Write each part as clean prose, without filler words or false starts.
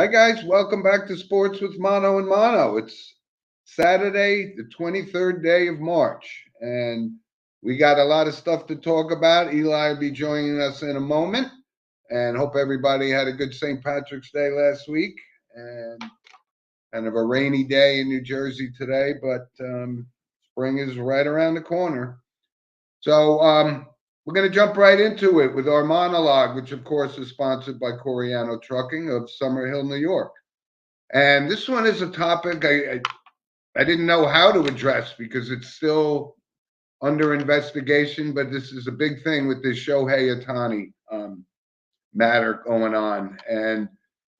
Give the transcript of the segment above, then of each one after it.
Hi, guys. Welcome back to Sports with Mono and Mono. It's Saturday, the 23rd day of March, and we got a lot of stuff to talk about. Eli will be joining us in a moment, and hope everybody had a good St. Patrick's Day last week and kind of a rainy day in New Jersey today, but spring is right around the corner. So we're going to jump right into it with our Mono-Logue, which of course is sponsored by Coriano Trucking of Summerhill, New York. And this one is a topic I didn't know how to address because it's still under investigation, but this is a big thing with this Shohei Ohtani matter going on. And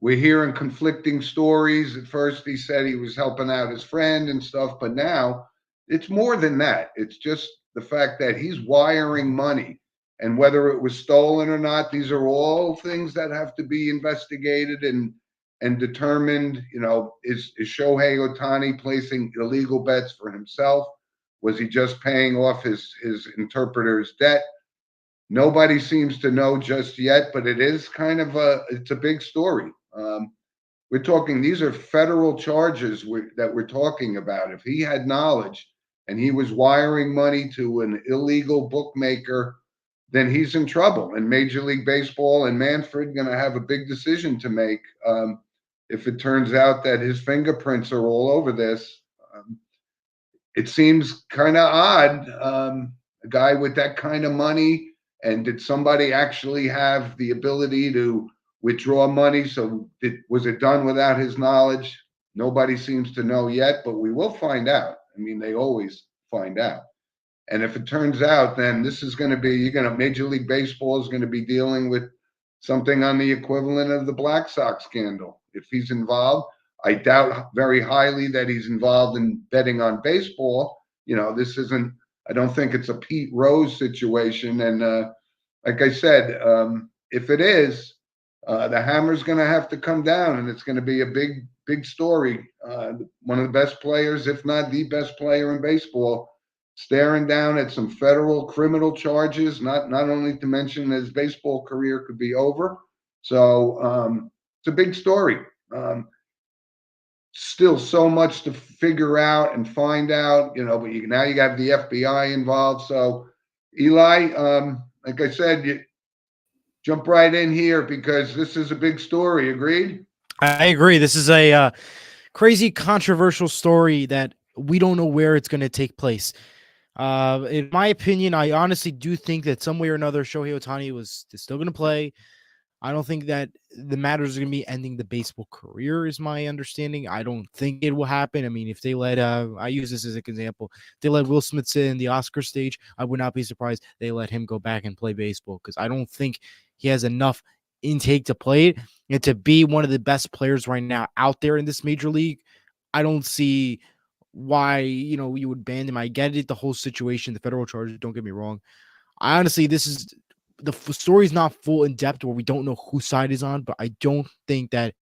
we're hearing conflicting stories. At first, he said he was helping out his friend and stuff, but now it's more than that. It's just the fact that he's wiring money, and whether it was stolen or not, these are all things that have to be investigated and determined. You know, is Shohei Ohtani placing illegal bets for himself? Was he just paying off his interpreter's debt? Nobody seems to know just yet, but it is kind of it's a big story. We're talking, these are federal charges that we're talking about. If he had knowledge and he was wiring money to an illegal bookmaker, then he's in trouble. And Major League Baseball and Manfred going to have a big decision to make if it turns out that his fingerprints are all over this. It seems kind of odd, a guy with that kind of money. And did somebody actually have the ability to withdraw money? So was it done without his knowledge? Nobody seems to know yet, but we will find out. I mean, they always find out. And if it turns out, then this is going to be, Major League Baseball is going to be dealing with something on the equivalent of the Black Sox scandal. If he's involved, I doubt very highly that he's involved in betting on baseball. This isn't, I don't think it's a Pete Rose situation. And like I said, if it is, the hammer's going to have to come down, and it's going to be a big, big story. One of the best players, if not the best player in baseball, staring down at some federal criminal charges, not only to mention his baseball career could be over. So it's a big story. Still so much to figure out and find out, but now you got the FBI involved. So Eli, like I said, you jump right in here because this is a big story. Agreed? I agree. This is a crazy, controversial story that we don't know where it's going to take place. In my opinion, I honestly do think that some way or another, Shohei Ohtani is still going to play. I don't think that the Mariners are going to be ending the baseball career, is my understanding. I don't think it will happen. I mean, if they let, I use this as an example, if they let Will Smith sit in the Oscar stage, I would not be surprised they let him go back and play baseball, because I don't think he has enough intake to play it and to be one of the best players right now out there in this major league. I don't see why, you would ban him. I get it, the whole situation, the federal charges, don't get me wrong. I honestly, the story's not full in depth where we don't know whose side is on, but I don't think that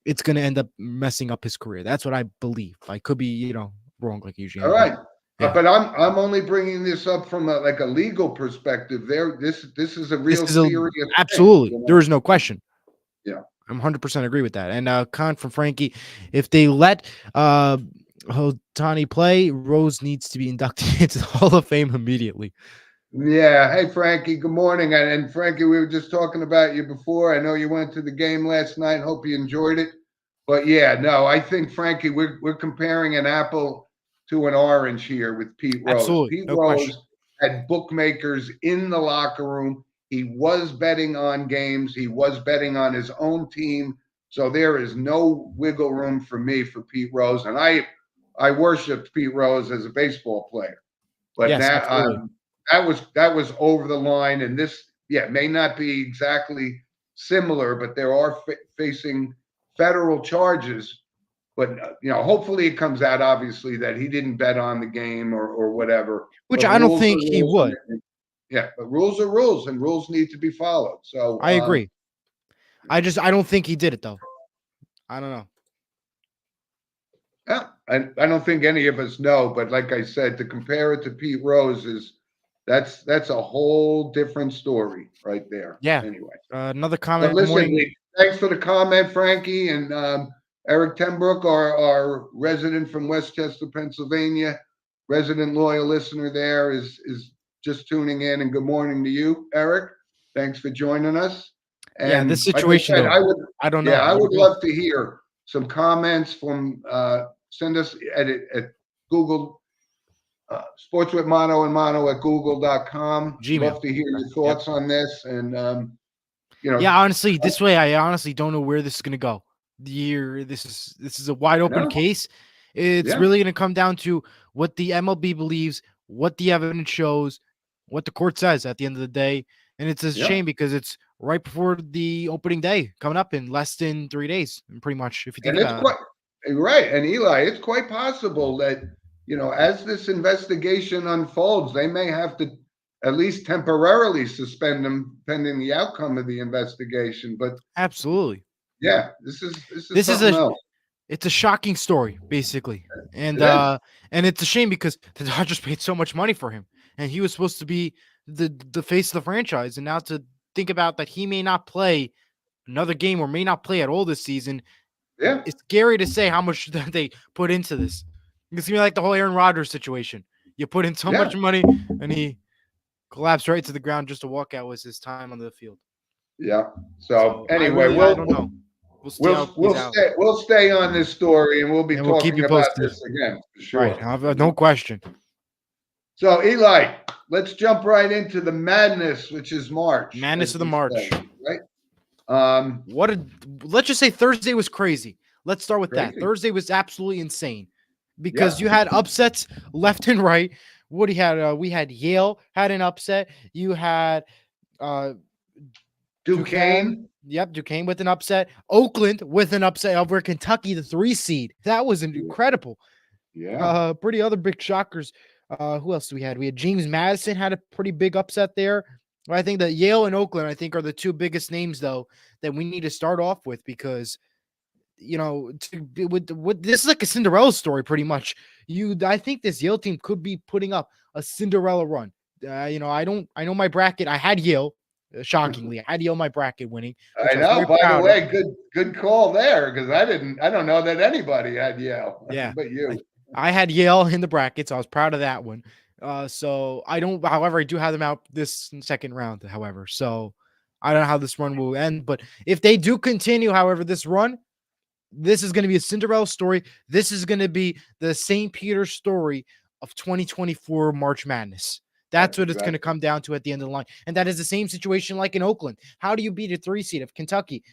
it's going to end up messing up his career. That's what I believe. I could be, wrong like usually. All right. Yeah. But I'm only bringing this up from a legal perspective. This is a real serious absolutely thing, There is no question. Yeah, I'm 100% agree with that. And comment from Frankie: if they let Ohtani play, Rose needs to be inducted into the Hall of Fame immediately. Yeah. Hey, Frankie, good morning. And Frankie, we were just talking about you before. I know you went to the game last night. Hope you enjoyed it. But yeah, no, I think, Frankie, we're comparing an apple to an orange here with Pete Rose. Absolutely. Pete No Rose question. had bookmakers in the locker room. He was betting on games. He was betting on his own team. So there is no wiggle room for me for Pete Rose. And I worshipped Pete Rose as a baseball player. But yes, that was over the line. And this, may not be exactly similar, but there are facing federal charges. But hopefully it comes out obviously that he didn't bet on the game or whatever. Which I don't think he would. Yeah, but rules are rules, and rules need to be followed. So I agree. I don't think he did it though. I don't know. Yeah, I don't think any of us know, but like I said, to compare it to Pete Rose that's a whole different story right there. Yeah. Anyway, Another comment. but listen, thanks for the comment, Frankie. And Eric Tenbrook, our resident from Westchester, Pennsylvania, resident loyal listener there, is just tuning in. And good morning to you, Eric. Thanks for joining us. Yeah, And this like I situation said, though, I don't know. I What do would you think? love to hear some comments from. Send us at Google. Sports with Mono and Mono at google.com. Gmail. Love to hear your Yep. thoughts on this. And, Yeah, honestly, this way I honestly don't know where this is gonna go. This is a wide open no, case. It's yeah, really gonna come down to what the MLB believes, what the evidence shows, what the court says at the end of the day. And it's a yeah. shame because it's right before the opening day coming up in less than 3 days, pretty much, if you think And it's about it. quite right. And Eli, it's quite possible that, as this investigation unfolds, they may have to at least temporarily suspend them pending the outcome of the investigation. But Absolutely. yeah, this is This is something a else. it's a shocking story, basically. It is. And it's a shame because the Dodgers paid so much money for him. And he was supposed to be the face of the franchise. And now to think about that he may not play another game or may not play at all this season, Yeah, it's scary to say how much that they put into this. It's gonna be like the whole Aaron Rodgers situation. You put in so yeah, much money and he collapsed right to the ground just to walk out was his time on the field. yeah. So So anyway, I don't know. We'll see how it plays out. we'll stay on this story, and we'll be And we'll keep talking you about posted. this again for Right. sure. No question. So Eli, let's jump right into the madness, which is March. Madness as of the we March. say, right? Um, Let's just say Thursday was crazy. Let's start with that. Crazy. Thursday was absolutely insane because Yeah. you had upsets left and right. What he had, we had Yale had an upset. You had Duquesne. Yep, Duquesne with an upset. Oakland with an upset over Kentucky, the 3 seed. That was incredible. Yeah. Pretty other big shockers. Who else do we had? We had James Madison had a pretty big upset there. I think that Yale and Oakland, I think, are the two biggest names though that we need to start off with because with this is like a Cinderella story, pretty much. I think this Yale team could be putting up a Cinderella run. I know my bracket. I had Yale. Shockingly, I had Yale my bracket winning. I know. By the way, good call there because I don't know that anybody had Yale. Yeah, but you. I had Yale in the bracket, so I was proud of that one. So I don't. However, I do have them out this second round. However, so I don't know how this run will end, but if they do continue, however, this run, this is going to be a Cinderella story. This is going to be the St. Peter story of 2024 March Madness. That's what it's going to come down to at the end of the line. And that is the same situation like in Oakland. How do you beat a 3 seed of Kentucky?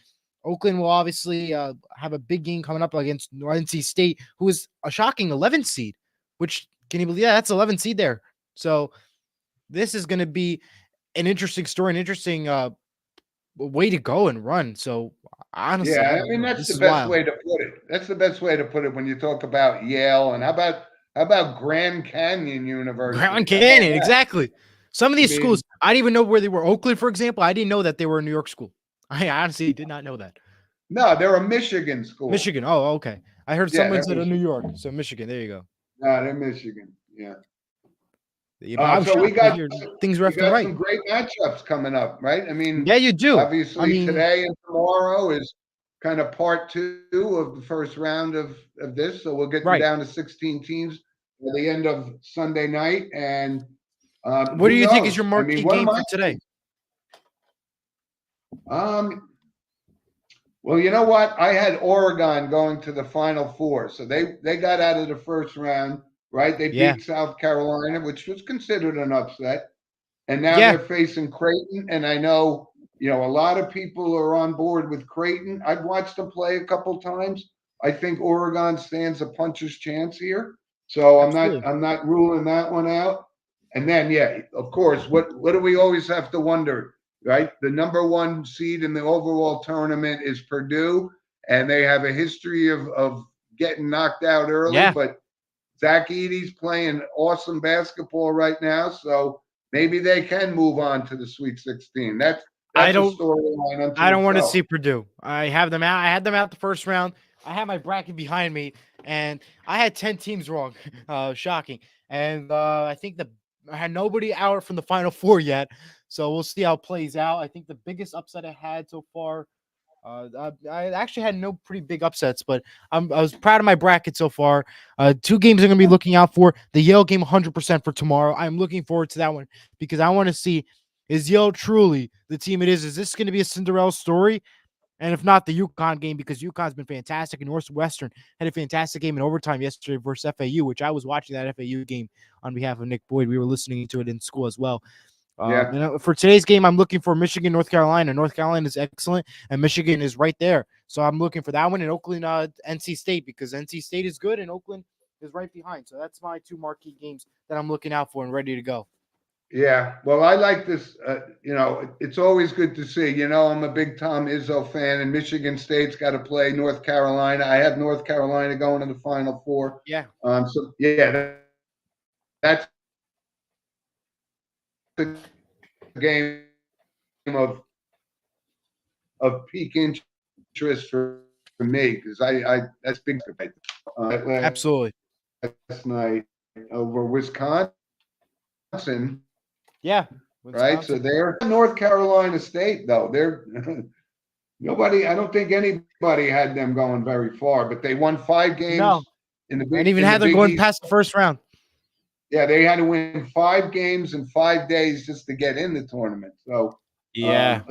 Oakland will obviously have a big game coming up against NC State, who is a shocking 11 seed, which can you believe? Yeah, that's 11 seed there. So this is going to be an interesting story, an interesting way to go and run. So honestly, yeah, I mean that's the best way to put it. That's the best way to put it when you talk about Yale and how about Grand Canyon University? Grand Canyon, exactly. Some of these schools, I didn't even know where they were. Oakland, for example, I didn't know that they were a New York school. I honestly did not know that. No, they're a Michigan school. Michigan. Oh, okay. I heard someone said New York. So Michigan. There you go. No, they're Michigan. Yeah. So we got things left and right. Some great matchups coming up, right? I mean, yeah, you do. Obviously, today and tomorrow is kind of part 2 of the first round of this. So we'll get down to 16 teams at the end of Sunday night. And what do you think is your marquee game for today? Well, you know what? I had Oregon going to the Final Four, so they got out of the first round, right? They beat South Carolina, which was considered an upset, and now they're facing Creighton. And I know a lot of people are on board with Creighton. I've watched them play a couple times. I think Oregon stands a puncher's chance here, so I'm not ruling that one out. And then, of course, what do we always have to wonder? Right, the number 1 seed in the overall tournament is Purdue, and they have a history of getting knocked out early. Yeah. But Zach Edey's playing awesome basketball right now, so maybe they can move on to the Sweet 16. That's a storyline. I don't want to see Purdue. I have them out. I had them out the first round. I had my bracket behind me, and I had 10 teams wrong. Shocking. And I think I had nobody out from the Final Four yet. So we'll see how it plays out. I think the biggest upset I had so far I actually had no pretty big upsets, but I was proud of my bracket so far. 2 games I'm going to be looking out for. The Yale game 100% for tomorrow. I'm looking forward to that one because I want to see, is Yale truly the team it is? Is this going to be a Cinderella story? And if not, the UConn game, because UConn's been fantastic, and Northwestern had a fantastic game in overtime yesterday versus FAU, which I was watching that FAU game on behalf of Nick Boyd. We were listening to it in school as well. Yeah. For today's game, I'm looking for Michigan, North Carolina. North Carolina is excellent, and Michigan is right there. So I'm looking for that one in Oakland, NC State, because NC State is good and Oakland is right behind. So that's my 2 marquee games that I'm looking out for and ready to go. Yeah, well, I like this. It's always good to see. I'm a big Tom Izzo fan, and Michigan State's got to play North Carolina. I have North Carolina going to the Final Four. Yeah. So yeah, that's the game of peak interest for me because I that's big. Absolutely. Last night over Wisconsin. Yeah. Wisconsin. Right. So they're North Carolina State, though. They're nobody. I don't think anybody had them going very far, but they won 5 games in the Big, and even had them going past the first round. Yeah, they had to win 5 games in 5 days just to get in the tournament. So yeah,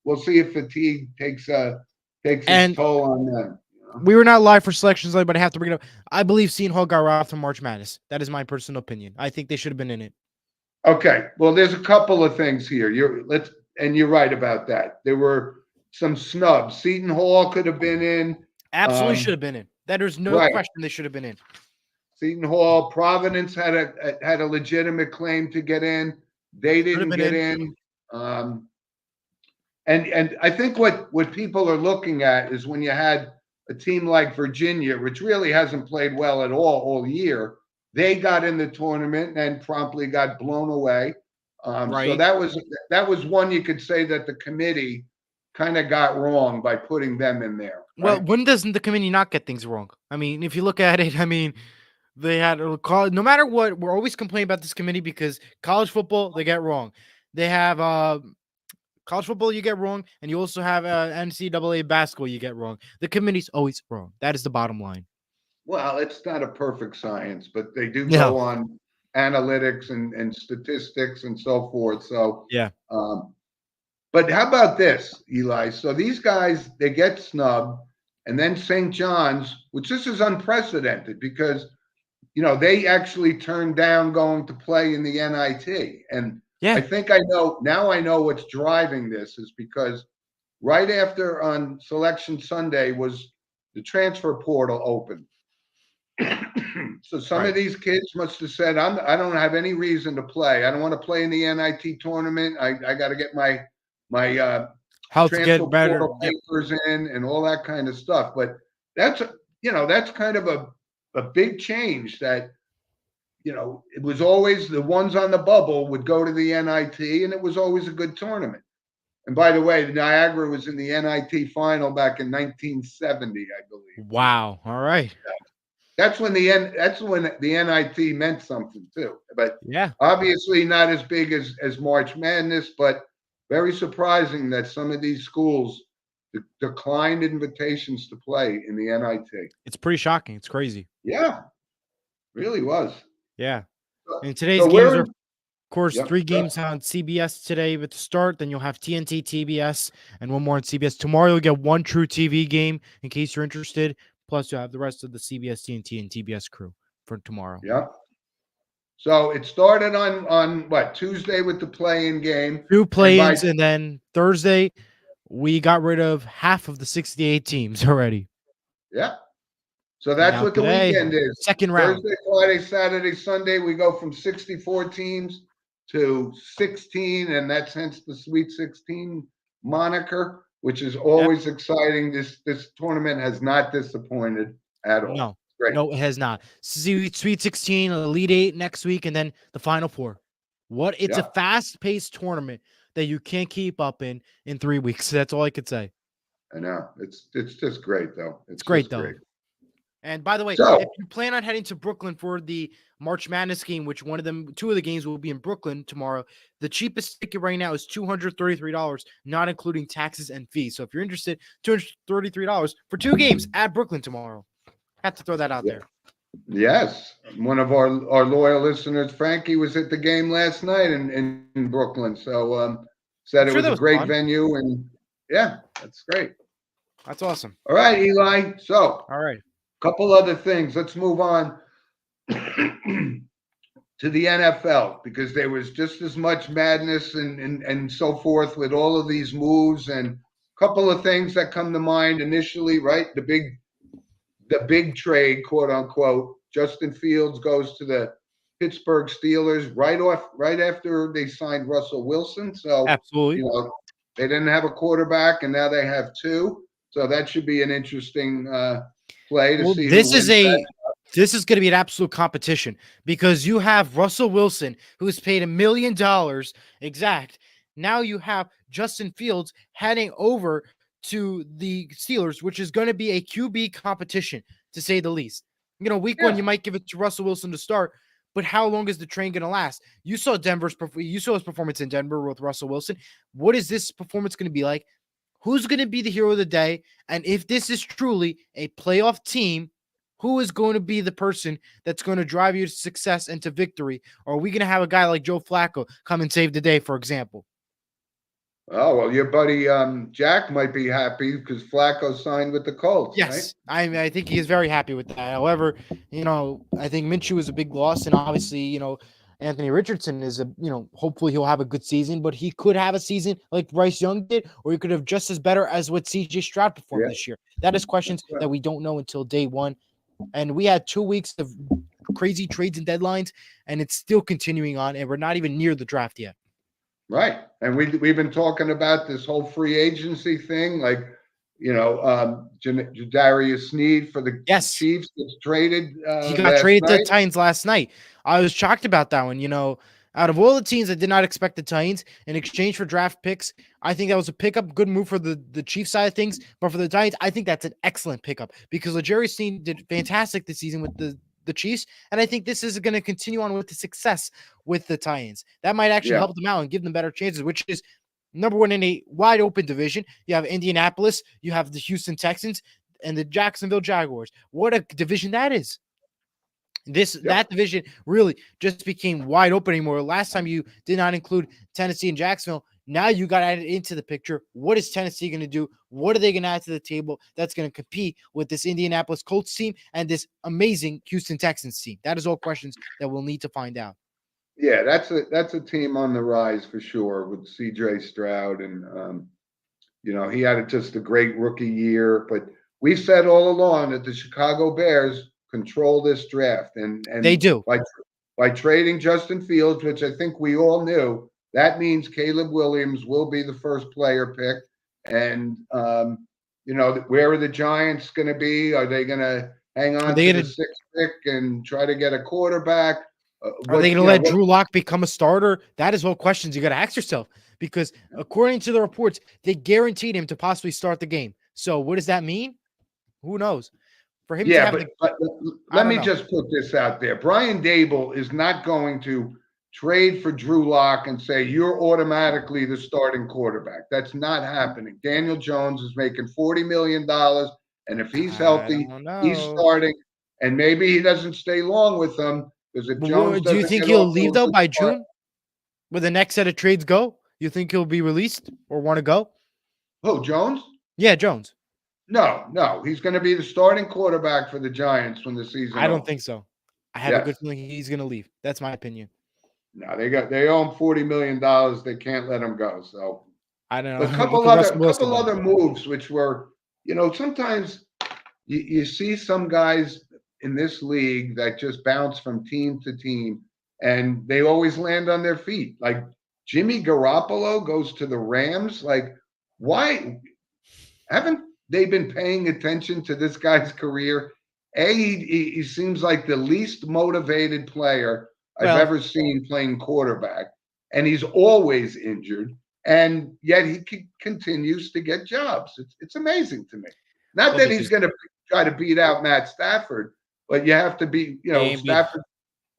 we'll see if fatigue takes its toll on them. We were not live for selections, but I have to bring it up. I believe Seton Hall got robbed from March Madness. That is my personal opinion. I think they should have been in it. Okay, well, there's a couple of things here. You're right about that. There were some snubs. Seton Hall could have been in. Absolutely should have been in. There's no question they should have been in. Seton Hall, Providence had a legitimate claim to get in. They didn't get in. And I think what people are looking at is when you had a team like Virginia, which really hasn't played well at all year, they got in the tournament and promptly got blown away. So that was one you could say that the committee kind of got wrong by putting them in there. Right? Well, when doesn't the committee not get things wrong? I mean, if you look at it, they had no matter what, we're always complaining about this committee because college football, they get wrong. They have college football, you get wrong, and you also have NCAA basketball, you get wrong. The committee's always wrong. That is the bottom line. Well, it's not a perfect science, but they do go on analytics and statistics and so forth. So yeah. But how about this, Eli? So these guys, they get snubbed, and then St. John's, which this is unprecedented because they actually turned down going to play in the NIT. And I think I know what's driving this is because right after on Selection Sunday was the transfer portal open. So some of these kids must have said, I don't have any reason to play. I don't want to play in the NIT tournament. I got to get my how to get better papers in and all that kind of stuff. But that's kind of a big change that, it was always the ones on the bubble would go to the NIT and it was always a good tournament. And by the way, Niagara was in the NIT final back in 1970, I believe. Wow. All right. That's when the NIT meant something too. But obviously not as big as March Madness, but very surprising that some of these schools declined invitations to play in the NIT. It's pretty shocking. It's crazy. Yeah, really was. Yeah. And today's games are, of course, 3 games on CBS today with the start. Then you'll have TNT, TBS, and one more on CBS. Tomorrow you'll get one true TV game in case you're interested. Plus you'll have the rest of the CBS, TNT, and TBS crew for tomorrow. Yeah. So it started on what, Tuesday with the play-in game. 2 play-ins, and then Thursday we got rid of half of the 68 teams already. Yeah. So that's what today, the weekend is. Second round. Thursday, Friday, Saturday, Sunday, we go from 64 teams to 16, and that's hence the Sweet 16 moniker, which is always exciting. This tournament has not disappointed at all. No. Great. No, it has not. Sweet 16, Elite 8 next week, and then the Final Four. It's a fast-paced tournament that you can't keep up in 3 weeks. That's all I could say. I know. It's just great, though. It's great, though. Great. And by the way, So, if you plan on heading to Brooklyn for the March Madness game, which two of the games will be in Brooklyn tomorrow, the cheapest ticket right now is $233, not including taxes and fees. So if you're interested, $233 for 2 games at Brooklyn tomorrow. Have to throw that out there. yes, one of our loyal listeners, Frankie, was at the game last night in Brooklyn. So said it was a great venue, and yeah, that's great. That's awesome. All right, Eli. So, all right, couple other things. Let's move on to the NFL, because there was just as much madness and so forth with all of these moves, and a couple of things that come to mind initially, right? The big trade, quote unquote. Justin Fields goes to the Pittsburgh Steelers right after they signed Russell Wilson. So absolutely, they didn't have a quarterback, and now they have 2. So that should be an interesting play to see. This is going to be an absolute competition, because you have Russell Wilson, who's paid $1 million exact. Now you have Justin Fields heading over to the Steelers, which is going to be a QB competition, to say the least. Week 1, you might give it to Russell Wilson to start, but how long is the train going to last? You saw his performance in Denver with Russell Wilson. What is this performance going to be like? Who's going to be the hero of the day? And if this is truly a playoff team, who is going to be the person that's going to drive you to success and to victory? Or are we going to have a guy like Joe Flacco come and save the day, for example? Oh, well, your buddy Jack might be happy because Flacco signed with the Colts. Yes, right? I think he is very happy with that. However, I think Minshew is a big loss, and obviously, Anthony Richardson is hopefully he'll have a good season, but he could have a season like Bryce Young did, or he could have just as better as what CJ Stroud performed this year. That is questions that we don't know until day 1. And we had 2 weeks of crazy trades and deadlines, and it's still continuing on, and we're not even near the draft yet. Right. And we've been talking about this whole free agency thing, like, Jadarius Sneed for the Chiefs gets traded. He got traded to the Titans last night. I was shocked about that one. Out of all the teams, I did not expect the Titans in exchange for draft picks. I think that was a pickup, good move for the Chiefs side of things. But for the Titans, I think that's an excellent pickup, because Jadarius Sneed did fantastic this season with the Chiefs, and I think this is going to continue on with the success with the Titans. That might actually help them out and give them better chances, which is number 1 in a wide open division. You have Indianapolis, you have the Houston Texans, and the Jacksonville Jaguars. What a division that is. That division really just became wide open anymore. Last time you did not include Tennessee and Jacksonville. Now you got added into the picture. What is Tennessee going to do? What are they going to add to the table that's going to compete with this Indianapolis Colts team and this amazing Houston Texans team? That is all questions that we'll need to find out. Yeah, that's a team on the rise for sure with CJ Stroud, and he had just a great rookie year. But we said all along that the Chicago Bears control this draft, and they do by trading Justin Fields, which I think we all knew. That means Caleb Williams will be the first player picked. And, where are the Giants going to be? Are they going to hang on to the 6th pick and try to get a quarterback? Are they going to let Drew Lock become a starter? That is all questions you got to ask yourself, because according to the reports, they guaranteed him to possibly start the game. So what does that mean? Who knows? For him to have but let me just put this out there. Brian Dable is not going to trade for Drew Lock and say you're automatically the starting quarterback. That's not happening. Daniel Jones is making $40 million, and if he's healthy, he's starting. And maybe he doesn't stay long with them, because if Jones do you think he'll leave though by June? Will the next set of trades go? You think he'll be released or want to go? Oh, Jones? Yeah, Jones. No, he's going to be the starting quarterback for the Giants when the season. I don't think so. I have a good feeling he's going to leave. That's my opinion. No, they owe him $40 million. They can't let him go. So I don't know. A couple other moves, which were, sometimes you see some guys in this league that just bounce from team to team, and they always land on their feet. Like Jimmy Garoppolo goes to the Rams. Like, why haven't they been paying attention to this guy's career? He seems like the least motivated player I've ever seen playing quarterback, and he's always injured, and yet he continues to get jobs. It's amazing to me. Not that he's going to try to beat out Matt Stafford, but you have to be, Stafford.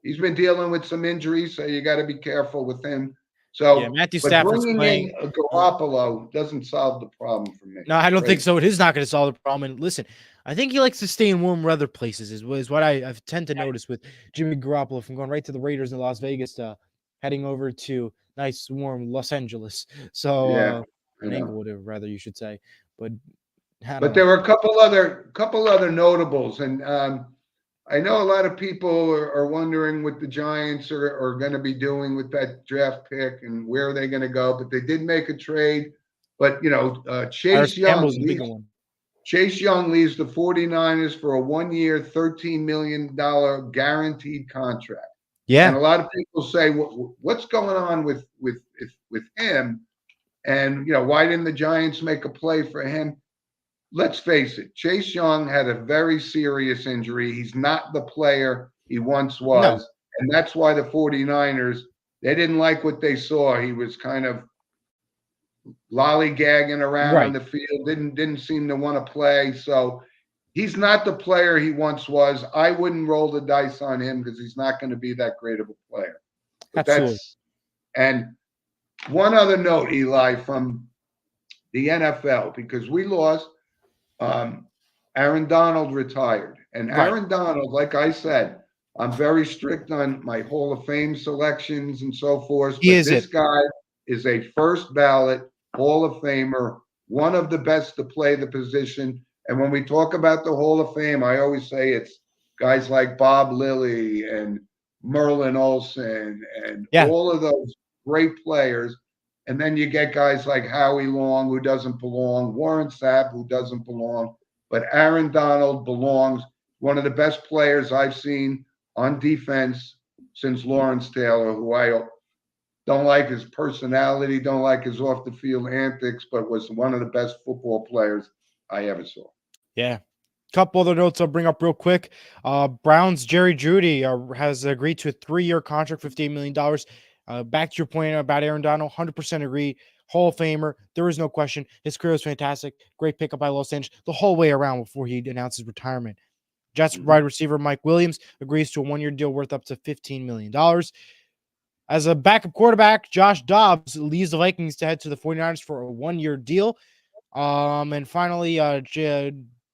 He's been dealing with some injuries, so you got to be careful with him. So, yeah, Matthew but Stafford's bringing playing. in a Garoppolo doesn't solve the problem for me. No, I don't think Right? so. It is not going to solve the problem. And listen, I think he likes to stay in warm weather places. Is what I tend to notice with Jimmy Garoppolo, from going right to the Raiders in Las Vegas to heading over to nice warm Los Angeles. So Yeah, I in know. Inglewood, rather you should say. But I don't But know. there were a couple other notables, and I know a lot of people are wondering what the Giants are going to be doing with that draft pick and where they're going to go. But they did make a trade. But Harris Chase Campbell's Young the bigger leaves. one. Chase Young leaves the 49ers for a 1-year, $13 million guaranteed contract. And Yeah, a lot of people say, what's going on with him? And why didn't the Giants make a play for him? Let's face it, Chase Young had a very serious injury. He's not the player he once no, was. And that's why the 49ers, they didn't like what they saw. He was kind of lollygagging around on right. the field, didn't seem to want to play. So he's not the player he once was. I wouldn't roll the dice on him because he's not going to be that great of a player. But Absolutely. and one other note, Eli, from the NFL, because we lost Aaron Donald retired. And Right. Aaron Donald, like I said, I'm very strict on my Hall of Fame selections and so forth. He But is this it. guy is a first ballot Hall of Famer, one of the best to play the position. And when we talk about the Hall of Fame, I always say it's guys like Bob Lilly and Merlin Olsen and Yeah. all of those great players. And then you get guys like Howie Long, who doesn't belong, Warren Sapp, who doesn't belong. But Aaron Donald belongs, one of the best players I've seen on defense since Lawrence Taylor, who I don't like his personality, don't like his off the field antics, but was one of the best football players I ever saw. Yeah. Couple other notes I'll bring up real quick. Browns Jerry Jeudy has agreed to a 3-year contract, $58 million. Back to your point about Aaron Donald, 100% agree. Hall of Famer. There is no question. His career was fantastic. Great pickup by Los Angeles the whole way around before he announced his retirement. Jets wide receiver Mike Williams agrees to a 1-year deal worth up to $15 million. As a backup quarterback, Josh Dobbs leaves the Vikings to head to the 49ers for a 1-year deal. And finally,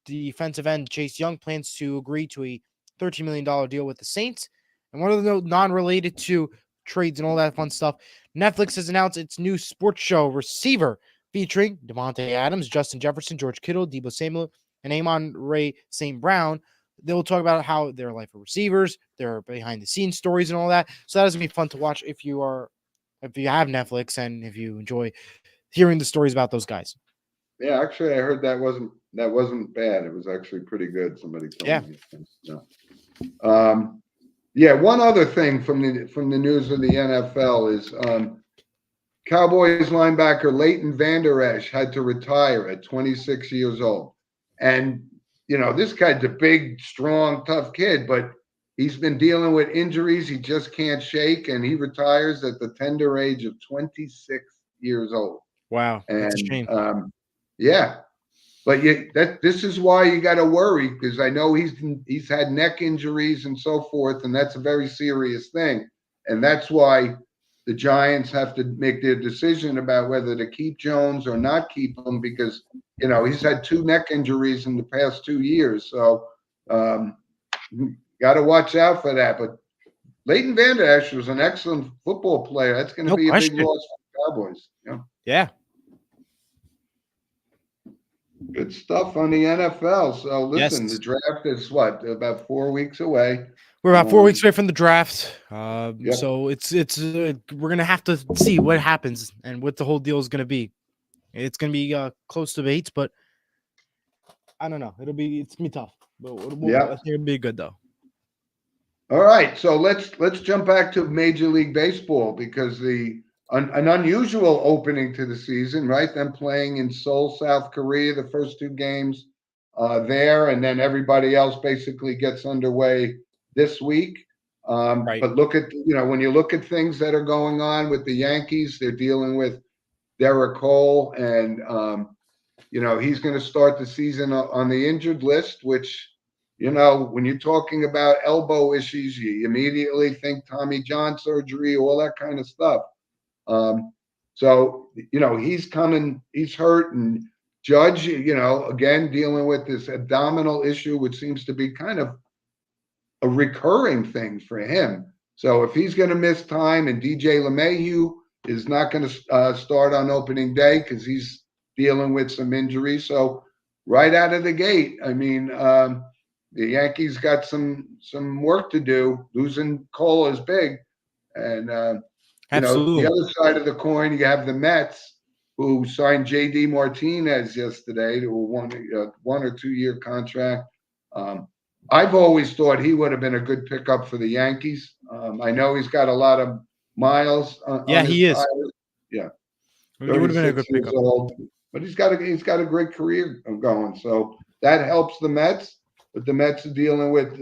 defensive end Chase Young plans to agree to a $13 million deal with the Saints. And one of the non-related to trades and all that fun stuff, Netflix has announced its new sports show Receiver, featuring Devontae Adams, Justin Jefferson, George Kittle, Deebo Samuel, and Amon-Ra St. Brown. They will talk about how their life of receivers, their behind-the-scenes stories, and all that. So that is going to be fun to watch if you have Netflix and if you enjoy hearing the stories about those guys. Yeah, actually, I heard that wasn't bad. It was actually pretty good. Somebody told me. Yeah. One other thing from the news of the NFL is Cowboys linebacker Leighton Vander Esch had to retire at 26 years old, and this guy's a big, strong, tough kid, but he's been dealing with injuries he just can't shake, and he retires at the tender age of 26 years old. Wow, that's a shame. Yeah, but this is why you got to worry, because I know he's had neck injuries and so forth, and that's a very serious thing, and that's why the Giants have to make their decision about whether to keep Jones or not keep him, because he's had 2 neck injuries in the past 2 years, so got to watch out for that. But Leighton Vander Esch was an excellent football player. That's going to be a big loss for the Cowboys. Yeah. Good stuff on the NFL. So listen, the draft is about 4 weeks away. We're about 4 weeks away from the draft. Yep. So it's we're gonna have to see what happens and what the whole deal is gonna be. It's gonna be close debates, but I don't know. It's gonna be tough, but I think it'll be good though. All right, so let's jump back to Major League Baseball, because an unusual opening to the season, right? Them playing in Seoul, South Korea, the first 2 games there, and then everybody else basically gets underway this week. Right. But look at when you look at things that are going on with the Yankees, they're dealing with Derek Cole and he's going to start the season on the injured list, which, when you're talking about elbow issues, you immediately think Tommy John surgery, all that kind of stuff. So, he's coming, he's hurt, and Judge, again, dealing with this abdominal issue, which seems to be kind of a recurring thing for him. So if he's going to miss time, and DJ LeMahieu is not going to start on opening day because he's dealing with some injuries. So right out of the gate, I mean, the Yankees got some work to do. Losing Cole is big. And, Absolutely. the other side of the coin, you have the Mets, who signed J.D. Martinez yesterday to a 1 or 2 year contract. I've always thought he would have been a good pickup for the Yankees. I know he's got a lot of miles. Yeah, on his he is. tires. Yeah, He would have been a good 36 years pickup. old, but he's got a great career going. So that helps the Mets. But the Mets are dealing with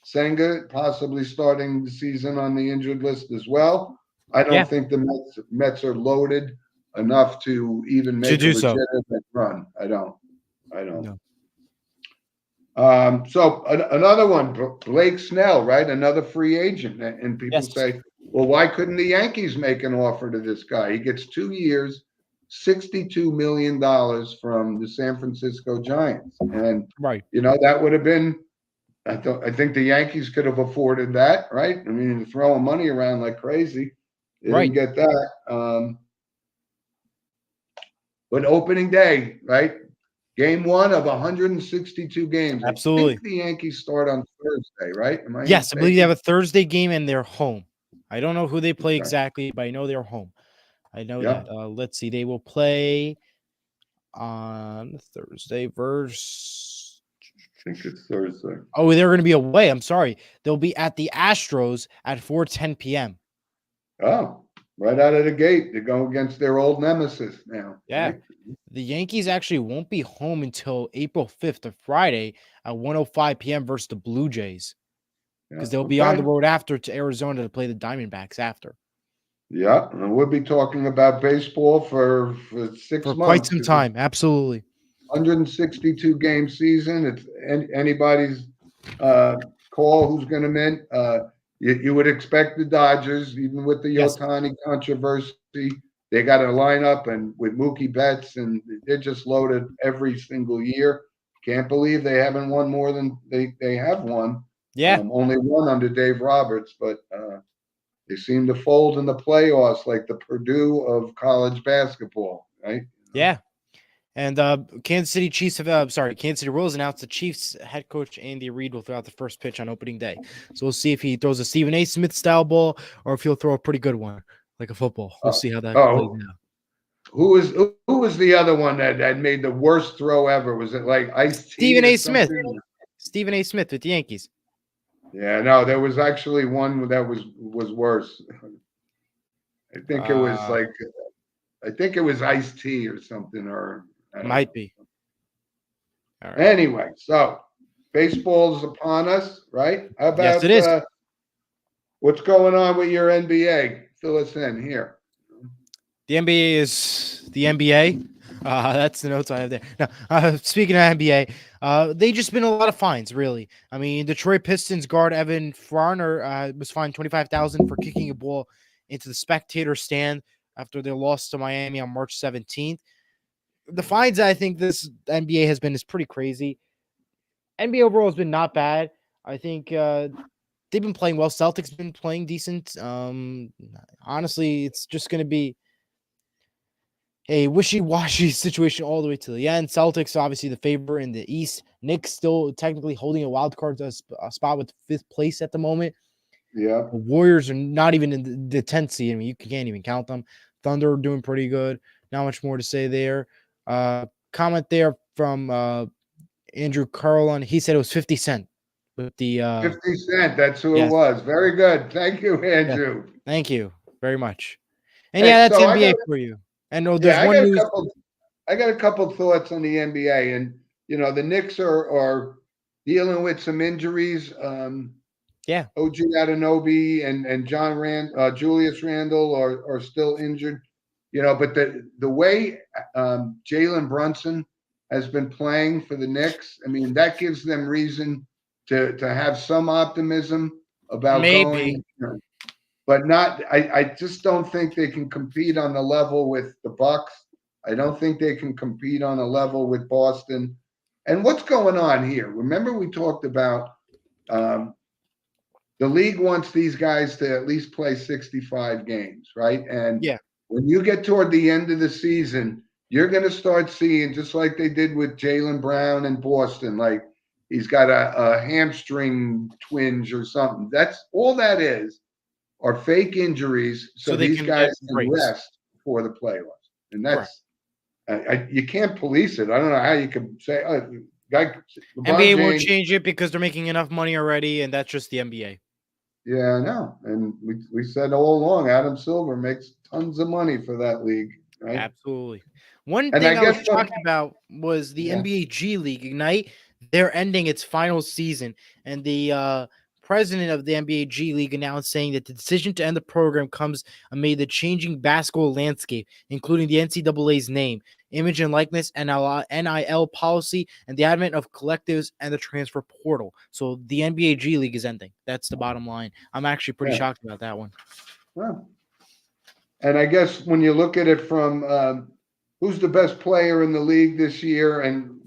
Senga possibly starting the season on the injured list as well. I don't think the Mets are loaded enough to even make a legitimate run. I don't. No. So another one, Blake Snell, right? Another free agent. And people say, well, why couldn't the Yankees make an offer to this guy? He gets 2 years, $62 million from the San Francisco Giants. And, that would have been, I think the Yankees could have afforded that, right? I mean, throwing money around like crazy. They didn't get that. But opening day, right? Game 1 of 162 games. Absolutely. I think the Yankees start on Thursday, right? Yes, I believe they have a Thursday game and they're home. I don't know who they play exactly, but I know they're home. I know that. Let's see. They will play on Thursday versus. I think it's Thursday. Oh, they're going to be away. I'm sorry. They'll be at the Astros at 4:10 p.m. Oh, right out of the gate. They're going against their old nemesis now. Yeah. Right? The Yankees actually won't be home until April 5th, a Friday at 1:05 p.m. versus the Blue Jays. Because they'll be on the road after to Arizona to play the Diamondbacks after. Yeah, and we'll be talking about baseball for 6 months. For quite some time, absolutely. 162 game season. It's anybody's call who's going to mint. You would expect the Dodgers, even with the Ohtani controversy. They got a lineup and with Mookie Betts, and they're just loaded every single year. Can't believe they haven't won more than they have won. Yeah. Only one under Dave Roberts, but they seem to fold in the playoffs like the Purdue of college basketball, right? Yeah. And Kansas City Royals announced the Chiefs head coach Andy Reid will throw out the first pitch on opening day. So we'll see if he throws a Stephen A. Smith style ball or if he'll throw a pretty good one, like a football. We'll see how that plays out. Who was the other one that made the worst throw ever? Was it like Ice-T? Stephen A. Smith. Stephen A. Smith with the Yankees. Yeah, no, there was actually one that was worse. I think it was Ice-T or something, or might be. All right. Anyway, so baseball's upon us, right? How about yes, it is. What's going on with your NBA? Fill us in here. The NBA is the NBA. That's the notes I have there. Now, speaking of NBA, they just been a lot of fines, really. I mean, Detroit Pistons guard Evan Fournier was fined $25,000 for kicking a ball into the spectator stand after their loss to Miami on March 17th. The fines I think this NBA has been is pretty crazy. NBA overall has been not bad. I think they've been playing well. Celtics been playing decent. Honestly, it's just going to be a wishy-washy situation all the way to the end. Celtics obviously the favorite in the East. Knicks still technically holding a wild card spot with 5th place at the moment. Yeah. The Warriors are not even in the 10th seed. I mean, you can't even count them. Thunder are doing pretty good. Not much more to say there. Comment there from Andrew Carlin. He said it was 50 Cent. With the 50 Cent, that's who it was. Very good. Thank you, Andrew. Yeah, thank you very much. And that's so NBA for you. And there's one news. I got a couple thoughts on the NBA, and the Knicks are dealing with some injuries. OG Anunoby and Julius Randle are still injured. But the way Jalen Brunson has been playing for the Knicks, I mean, that gives them reason to have some optimism about Maybe. going, but not. I just don't think they can compete on the level with the Bucks. I don't think they can compete on a level with Boston. And what's going on here? Remember, we talked about the league wants these guys to at least play 65 games, right? And Yeah. when you get toward the end of the season, you're going to start seeing, just like they did with Jaylen Brown in Boston, like he's got a hamstring twinge or something. That's all that is, are fake injuries, so they these can guys get can breaks. rest for the playoffs. And Correct. that's you can't police it. I don't know how you can say, guy LeBron NBA won't James. change it because they're making enough money already, and that's just the NBA. Yeah, I know. And we said all along, Adam Silver makes tons of money for that league, right? Absolutely. One And thing I I was guess shocked about was the NBA G League Ignite. They're ending its final season, and the president of the NBA G League announced saying that the decision to end the program comes amid the changing basketball landscape, including the NCAA's name, image and likeness, and NIL policy, and the advent of collectives and the transfer portal. So the NBA G League is ending. That's the bottom line. I'm actually pretty shocked about that one. Well, and I guess when you look at it from who's the best player in the league this year, and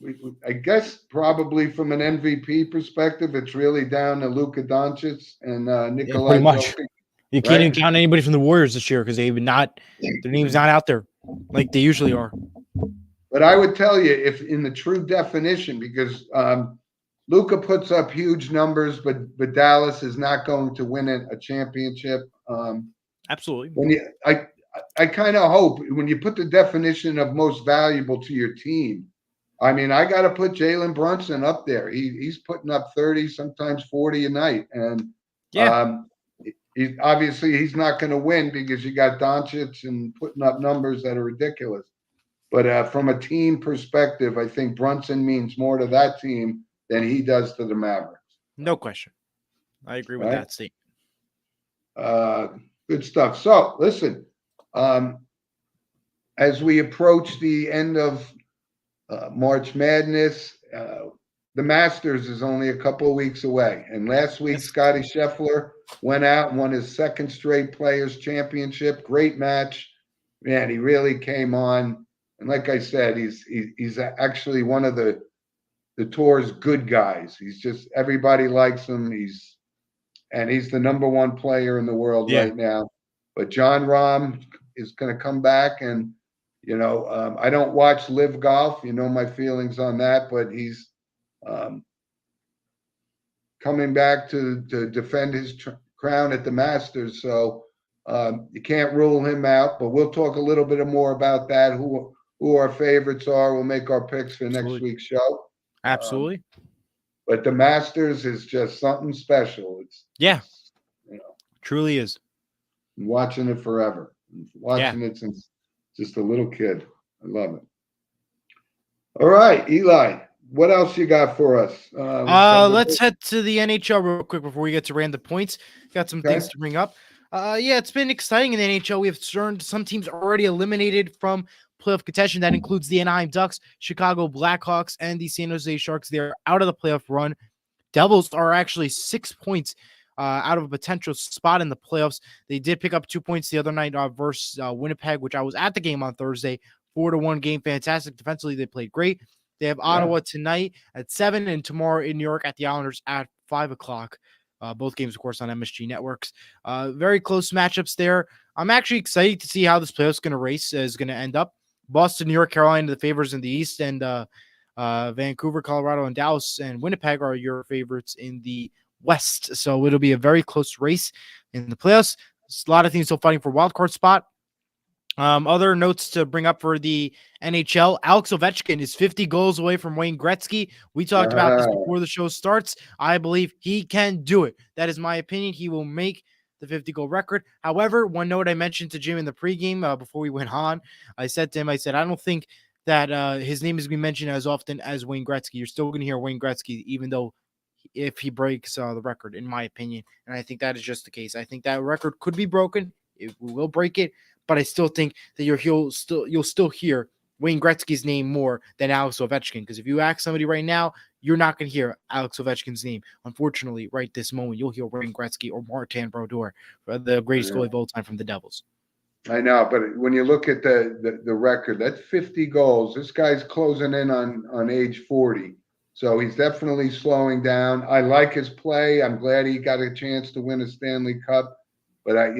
I guess probably from an MVP perspective, it's really down to Luka Doncic and Nikolai pretty much. Jokic. You can't even count anybody from the Warriors this year because their name's not out there like they usually are. But I would tell you, if in the true definition, because Luka puts up huge numbers, but Dallas is not going to win a championship. Absolutely. I kind of hope when you put the definition of most valuable to your team, I mean, I got to put Jalen Brunson up there. He's putting up 30, sometimes 40 a night, and he's not going to win because you got Doncic and putting up numbers that are ridiculous. But from a team perspective, I think Brunson means more to that team than he does to the Mavericks. No question. I agree with that statement. Good stuff. So, listen, as we approach the end of March Madness, the Masters is only a couple of weeks away. And last week, Scotty Scheffler went out and won his second straight Players Championship. Great match. Man, he really came on. And like I said, he's actually one of the tour's good guys. He's just, everybody likes him. He's the number one player in the world right now. But John Rahm is going to come back, and I don't watch Live Golf. You know my feelings on that, but he's coming back to defend his crown at the Masters. So you can't rule him out. But we'll talk a little bit more about that. Who our favorites are. We'll make our picks for next week's show. Absolutely. But the Masters is just something special. It's truly is. I'm watching it forever. Watching it since just a little kid. I love it. All right, Eli, what else you got for us? Let's head to the NHL real quick before we get to random points. Got some things to bring up. It's been exciting in the NHL. We have some teams already eliminated from playoff contention. That includes the Anaheim Ducks, Chicago Blackhawks, and the San Jose Sharks. They're out of the playoff run. Devils are actually 6 points out of a potential spot in the playoffs. They did pick up 2 points the other night versus Winnipeg, which I was at the game on Thursday. 4-1 game. Fantastic. Defensively, they played great. They have Ottawa tonight at 7 and tomorrow in New York at the Islanders at 5 o'clock. Both games, of course, on MSG Networks. Very close matchups there. I'm actually excited to see how this playoffs is going to end up. Boston, New York, Carolina, the favorites in the East, and Vancouver, Colorado, and Dallas and Winnipeg are your favorites in the West. So it'll be a very close race in the playoffs. There's a lot of teams still fighting for wild card spot. Other notes to bring up for the NHL. Alex Ovechkin is 50 goals away from Wayne Gretzky. We talked about this before the show starts. I believe he can do it. That is my opinion. He will make the 50-goal record. However, one note I mentioned to Jim in the pregame before we went on, I said to him, I don't think that his name is going to be mentioned as often as Wayne Gretzky. You're still going to hear Wayne Gretzky, even though if he breaks the record, in my opinion. And I think that is just the case. I think that record could be broken. We will break it, but I still think that you'll still hear Wayne Gretzky's name more than Alex Ovechkin. Because if you ask somebody right now, you're not going to hear Alex Ovechkin's name. Unfortunately, right this moment, you'll hear Wayne Gretzky or Martin Brodeur, the greatest goalie of all time from the Devils. I know, but when you look at the record, that's 50 goals. This guy's closing in on age 40. So he's definitely slowing down. I like his play. I'm glad he got a chance to win a Stanley Cup. But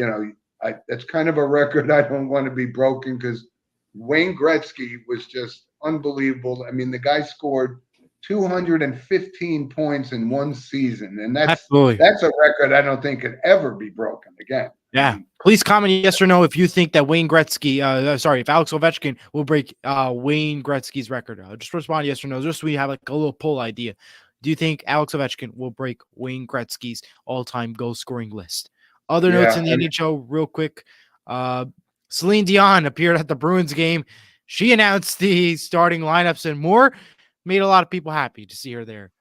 that's kind of a record I don't want to be broken, because Wayne Gretzky was just unbelievable. I mean, the guy scored 215 points in one season, and that's a record I don't think could ever be broken again. Yeah. Please comment yes or no if you think that Wayne Gretzky, if Alex Ovechkin will break Wayne Gretzky's record. Just respond yes or no, just so we have like a little poll idea. Do you think Alex Ovechkin will break Wayne Gretzky's all-time goal scoring list? Other notes in the NHL real quick. Celine Dion appeared at the Bruins game. She announced the starting lineups and more. Made a lot of people happy to see her there.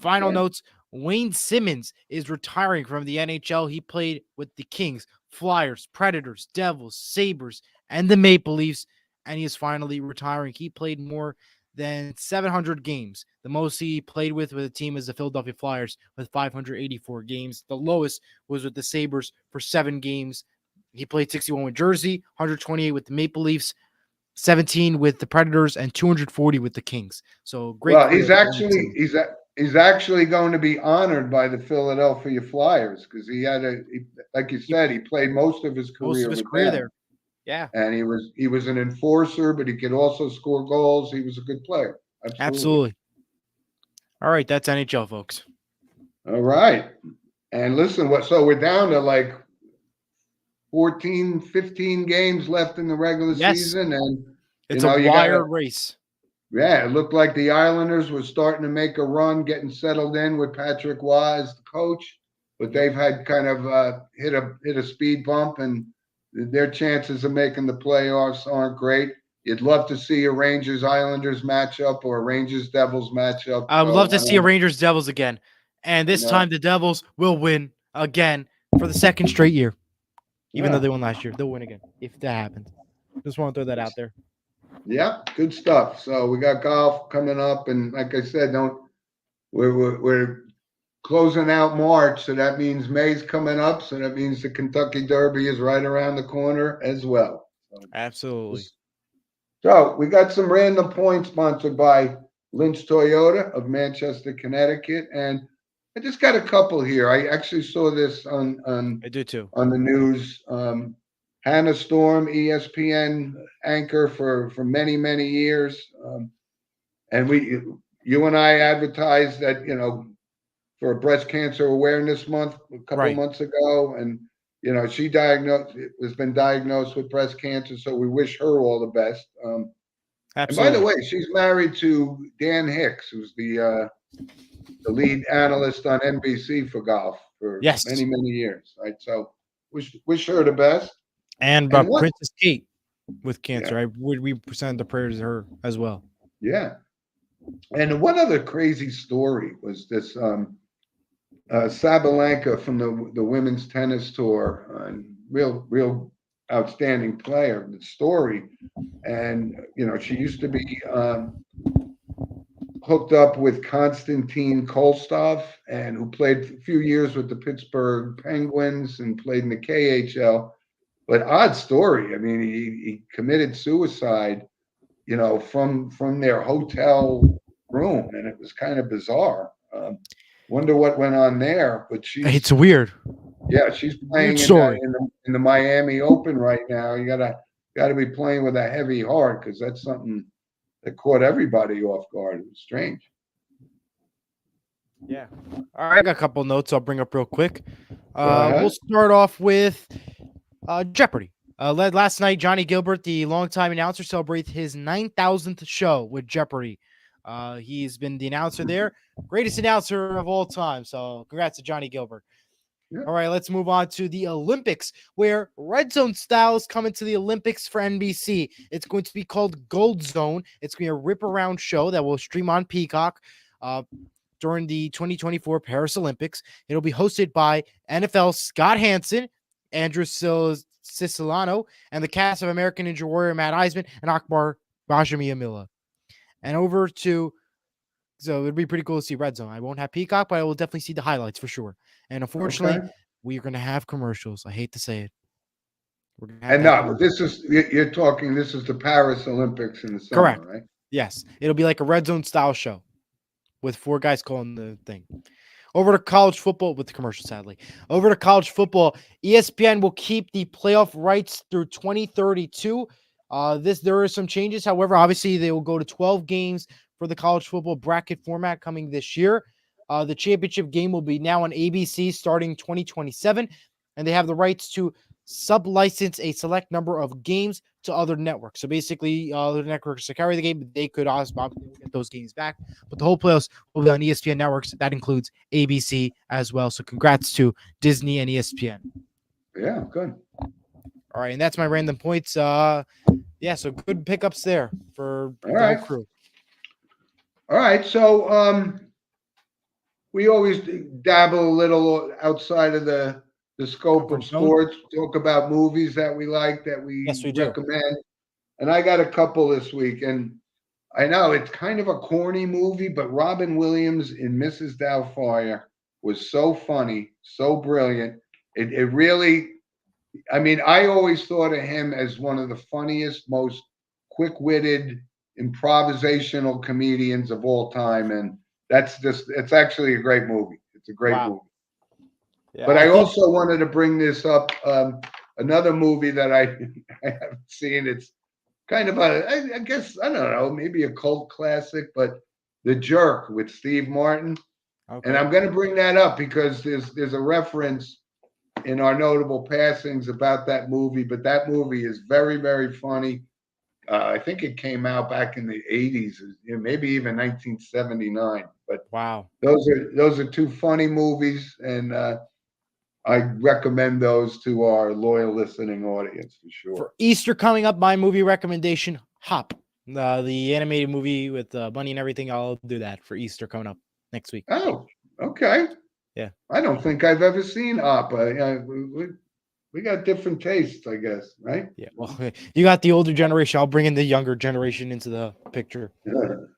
Final notes. Wayne Simmons is retiring from the NHL. He played with the Kings, Flyers, Predators, Devils, Sabres, and the Maple Leafs, and he is finally retiring. He played more than 700 games. The most he played with a team is the Philadelphia Flyers with 584 games. The lowest was with the Sabres for 7 games. He played 61 with Jersey, 128 with the Maple Leafs, 17 with the Predators, and 240 with the Kings. So great. Well, he's actually going to be honored by the Philadelphia Flyers, because like you said, he played most of his career there. Yeah, and he was an enforcer, but he could also score goals. He was a good player. Absolutely. All right, that's NHL, folks. All right, and listen, so we're down to like 14, 15 games left in the regular season, and it's a wild race. Yeah, it looked like the Islanders were starting to make a run, getting settled in with Patrick Roy as the coach, but they've had kind of hit a speed bump, and their chances of making the playoffs aren't great. You'd love to see a Rangers-Islanders matchup or a Rangers-Devils matchup. I would love to see a Rangers-Devils again, and this time the Devils will win again for the second straight year. Even though they won last year, they'll win again if that happens. Just want to throw that out there. Yeah, good stuff. So we got golf coming up, and like I said, we're closing out March, so that means May's coming up. So that means the Kentucky Derby is right around the corner as well. Absolutely. So we got some random points sponsored by Lynch Toyota of Manchester, Connecticut, and I just got a couple here. I actually saw this on I do too on the news. Hannah Storm, ESPN anchor for many years, and you and I advertised that for Breast Cancer Awareness Month a couple months ago, and she has been diagnosed with breast cancer, so we wish her all the best. And by the way, she's married to Dan Hicks, who's the lead analyst on NBC for golf for many years. Right, so wish her the best. And Princess Kate with cancer. We present the prayers to her as well. Yeah. And one other crazy story was this Sabalenka from the women's tennis tour, real outstanding player. The story, and she used to be hooked up with Konstantin Kolstov, and who played a few years with the Pittsburgh Penguins and played in the KHL. But odd story. I mean, he committed suicide, from their hotel room, and it was kind of bizarre. Wonder what went on there. But it's weird. Yeah, she's playing in the Miami Open right now. You gotta be playing with a heavy heart, because that's something that caught everybody off guard. It was strange. Yeah. All right, I got a couple notes I'll bring up real quick. We'll start off with Jeopardy. Last night, Johnny Gilbert, the longtime announcer, celebrated his 9,000th show with Jeopardy. He's been the announcer there, greatest announcer of all time. So congrats to Johnny Gilbert. Yeah. All right, let's move on to the Olympics, where Red Zone style is coming to the Olympics for NBC. It's going to be called Gold Zone. It's going to be a rip-around show that will stream on Peacock during the 2024 Paris Olympics. It'll be hosted by NFL Scott Hansen, Andrew Siciliano, and the cast of American Ninja Warrior Matt Eisman and Akbar Bajamia. And over to, so it'd be pretty cool to see Red Zone. I won't have Peacock, but I will definitely see the highlights for sure. And unfortunately, we're going to have commercials. I hate to say it. We're going to have And no, this is, you're talking, this is the Paris Olympics in the summer, correct, right? Yes. It'll be like a Red Zone style show with 4 guys calling the thing. Over to college football with the commercial, sadly. Over to college football, ESPN will keep the playoff rights through 2032. There are some changes. However, obviously they will go to 12 games for the college football bracket format coming this year. The championship game will be now on ABC starting 2027, and they have the rights to sub-license a select number of games to other networks. So basically, the networks to carry the game, but they could also get those games back. But the whole playoffs will be on ESPN networks. That includes ABC as well. So congrats to Disney and ESPN. Yeah, good. All right, and that's my random points. So good pickups there for the whole crew. All right, so we always dabble a little outside of the scope of sports, talk about movies that we like, that we recommend. And I got a couple this week, and I know it's kind of a corny movie, but Robin Williams in Mrs. Doubtfire was so funny, so brilliant. It really, I mean, I always thought of him as one of the funniest, most quick-witted, improvisational comedians of all time. And it's actually a great movie. It's a great movie. Yeah, but I also wanted to bring this up. Another movie that I haven't seen. It's kind of I guess, I don't know, maybe a cult classic, but The Jerk with Steve Martin. Okay. And I'm going to bring that up because there's a reference in our notable passings about that movie. But that movie is very, very funny. I think it came out back in the 80s, maybe even 1979. But wow, those are 2 funny movies, and I recommend those to our loyal listening audience for sure. For Easter coming up, my movie recommendation: Hop, the animated movie with Bunny and everything. I'll do that for Easter coming up next week. Oh, okay. Yeah, I don't think I've ever seen Hop. We got different tastes, I guess, right? Yeah. Well, you got the older generation. I'll bring in the younger generation into the picture.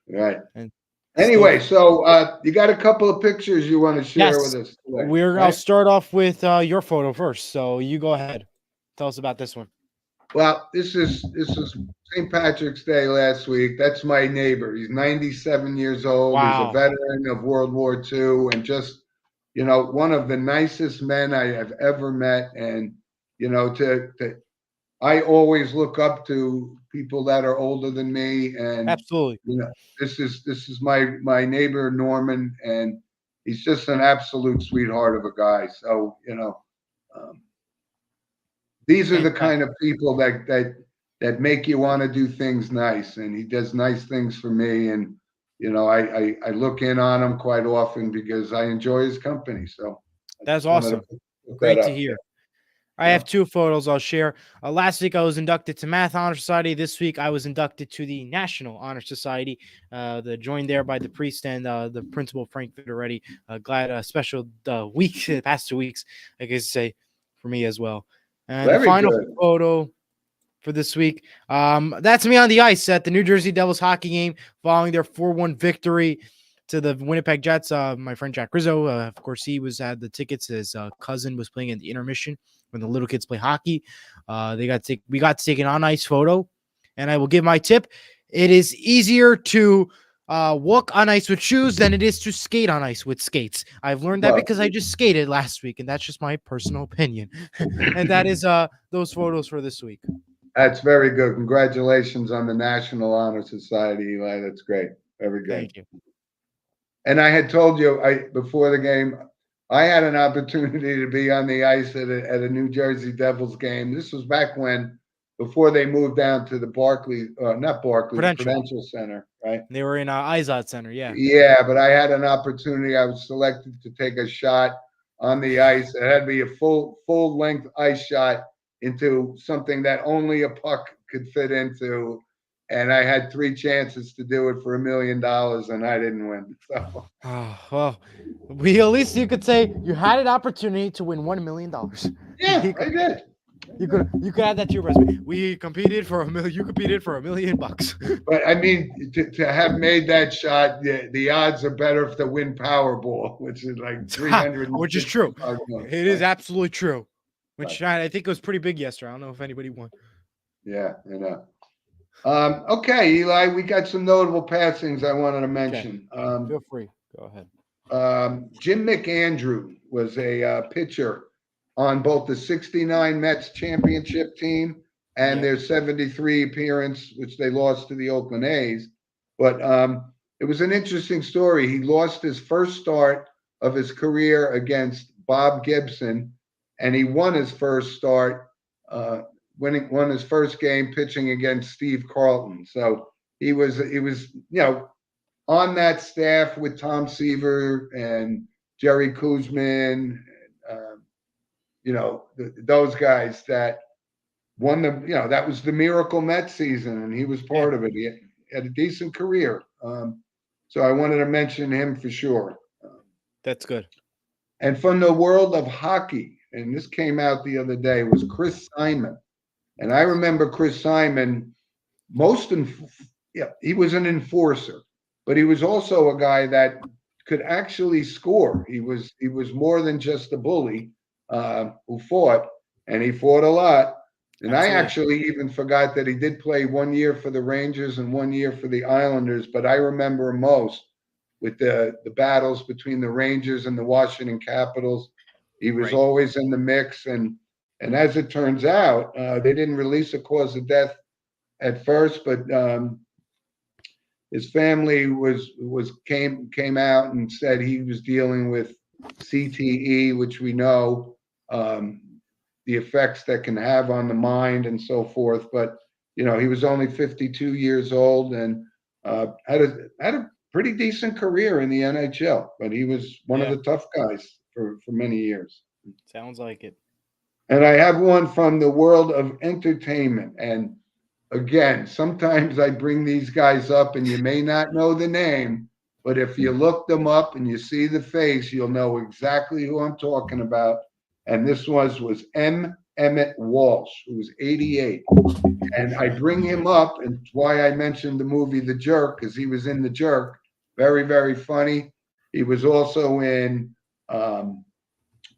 Right. And anyway, so you got a couple of pictures you want to share with us today, right? I'll start off with your photo first. So you go ahead. Tell us about this one. Well, this is St. Patrick's Day last week. That's my neighbor. He's 97 years old. Wow. He's a veteran of World War II and just, one of the nicest men I have ever met. And I always look up to people that are older than me, and absolutely, this is my neighbor Norman, and he's just an absolute sweetheart of a guy. So these are the kind of people that make you want to do things nice, and he does nice things for me, and I look in on him quite often because I enjoy his company. So that's awesome. Great to hear. I have 2 photos I'll share. Last week, I was inducted to Math Honor Society. This week, I was inducted to the National Honor Society, joined there by the priest and the principal, Frank Vittoretti. Glad a special week, the past 2 weeks, I guess to say, for me as well. And the final photo for this week, that's me on the ice at the New Jersey Devils hockey game following their 4-1 victory to the Winnipeg Jets. My friend Jack Rizzo, of course, he had the tickets. His cousin was playing in the intermission when the little kids play hockey. We got to take an on-ice photo, and I will give my tip. It is easier to walk on ice with shoes than it is to skate on ice with skates. I've learned that because I just skated last week, and that's just my personal opinion. And that is those photos for this week. That's very good. Congratulations on the National Honor Society, Eli. That's great. Very good. Thank you. And I had told you before the game, I had an opportunity to be on the ice at a New Jersey Devils game. This was back before they moved down to the Prudential Center, right? They were in Izod Center, yeah. Yeah, but I had an opportunity. I was selected to take a shot on the ice. It had to be a full-length ice shot into something that only a puck could fit into. And I had 3 chances to do it for $1 million, and I didn't win. So, well, at least you could say you had an opportunity to win $1 million. Yeah, I did. You could add that to your resume. We competed for $1 million. You competed for $1 million. But I mean, to have made that shot, the odds are better if the win Powerball, which is like 300, which is true. It is absolutely true. Which I think it was pretty big yesterday. I don't know if anybody won. Yeah, I know. Okay, Eli, we got some notable passings I wanted to mention. Feel free. Go ahead. Jim McAndrew was a pitcher on both the 69 Mets championship team and their 73 appearance, which they lost to the Oakland A's. But it was an interesting story. He lost his first start of his career against Bob Gibson, and he won his first start won his first game pitching against Steve Carlton. So he was on that staff with Tom Seaver and Jerry Kuzman, those guys that won that was the Miracle Mets season, and he was part of it. He had a decent career. So I wanted to mention him for sure. That's good. And from the world of hockey, and this came out the other day, was Chris Simon. And I remember Chris Simon, he was an enforcer, but he was also a guy that could actually score. He was more than just a bully who fought, and he fought a lot. And I actually even forgot that he did play 1 year for the Rangers and 1 year for the Islanders, but I remember most with the battles between the Rangers and the Washington Capitals. He was always in the mix, and as it turns out, they didn't release a cause of death at first, but his family came out and said he was dealing with CTE, which we know the effects that can have on the mind and so forth. But he was only 52 years old and had a pretty decent career in the NHL. But he was one of the tough guys for many years. Sounds like it. And I have one from the world of entertainment. And again, sometimes I bring these guys up and you may not know the name, but if you look them up and you see the face, you'll know exactly who I'm talking about. And this was Emmett Walsh, who was 88. And I bring him up, and it's why I mentioned the movie The Jerk, because he was in The Jerk. Very, very funny. He was also in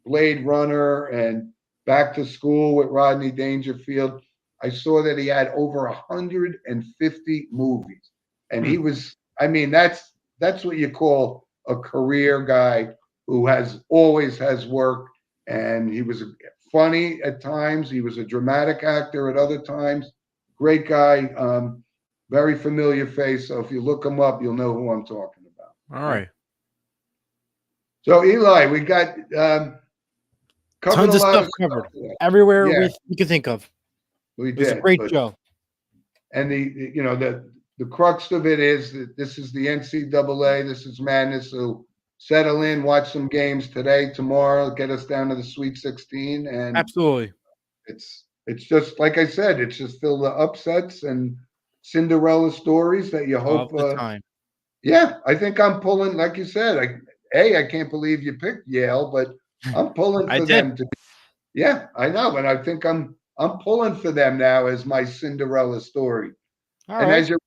Blade Runner and Back to School with Rodney Dangerfield. I saw that he had over 150 movies. And he was, that's what you call a career guy who always has work. And he was funny at times. He was a dramatic actor at other times. Great guy, very familiar face. So if you look him up, you'll know who I'm talking about. All right. So Eli, we got tons of stuff covered everywhere we could think of. We did. It was a great show. And the crux of it is that this is the NCAA. This is madness. So settle in, watch some games today, tomorrow, get us down to the Sweet 16. And absolutely, it's just like I said. It's just filled with upsets and Cinderella stories that you hope. All the time. Yeah, I think I'm pulling, like you said. I can't believe you picked Yale, but I'm pulling for them to. Yeah, I know, and I think I'm pulling for them now as my Cinderella story. As you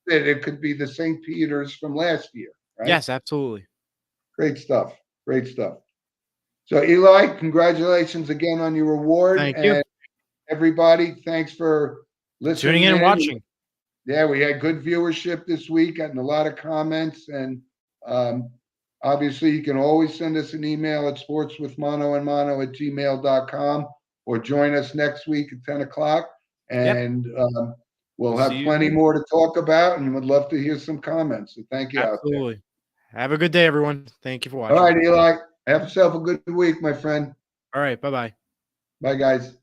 said, it could be the St. Peter's from last year, right? Yes, absolutely. Great stuff. Great stuff. So, Eli, congratulations again on your award. Thank you. Everybody, thanks for listening. Tuning in and watching. Yeah, we had good viewership this week, getting a lot of comments. And obviously, you can always send us an email at sportswithmonoandmono@gmail.com or join us next week at 10 o'clock. And we'll have plenty more to talk about and would love to hear some comments. So thank you. Absolutely. Out there. Have a good day, everyone. Thank you for watching. All right, Eli. Have yourself a good week, my friend. All right. Bye-bye. Bye, guys.